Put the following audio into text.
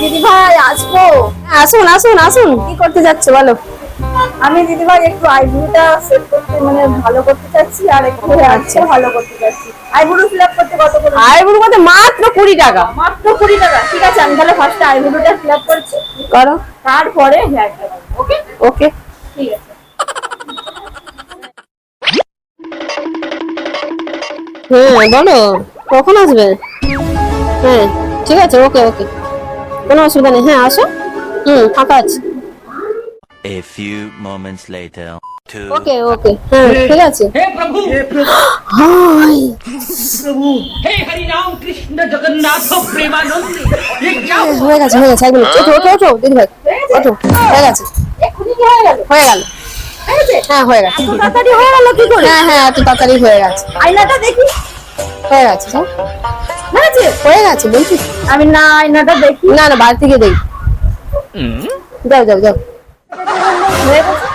দিদি ভাই আসবো। আসুন আসুন আসুন, কি করতে যাচ্ছে বলো? আমি দিদি ভাই একটু আইব্রোটা সেট করতে মানে ভালো করতে চাচ্ছি, আর একটু হেয়ারটা ভালো করতে চাচ্ছি। আইব্রো ফিল আপ করতে কত করে? আইব্রো করতে মাত্র 20 টাকা। মাত্র 20 টাকা? ঠিক আছে, আমি তাহলে ফার্স্টে আইব্রোটা ফিল আপ করছি, করো। তারপরে হেয়ারটা। ওকে ওকে, ঠিক আছে। হ্যাঁ বলো, কখন আসবে? হ্যাঁ ঠিক আছে, ওকে ওকে, কোনো অসুবিধা নেই, হ্যাঁ আসো। ফাঁকা আছে। A few moments later. ওকে ওকে, হ্যাঁ ঠিক আছে। हे प्रभु হাই, प्रभु हे हरि राम कृष्ण जगन्नाथ प्रेमानंद ये क्या হয়ে গেছে হয়ে গেছে, এক মিনিট, ওঠো ওঠো ওঠো দিদি ভাই, ওঠো, হয়ে গেছে এক্ষুনি কি হয়ে গেল? হয়ে গেল, হয়ে গেছে? হ্যাঁ হয়ে গেছে। এত তাড়াতাড়ি হয়ে গেল কি করে? হ্যাঁ হ্যাঁ, এত তাড়াতাড়ি হয়ে গেছে, আয়নাটা দেখি। হয়ে গেছে সব, হয়েছে? হয়ে গেছে বলছি। আমি না আয়নাটা দেখি। না না, বাড়ি থেকে দেই, যাও যাও যাও। হয়ে গেছে।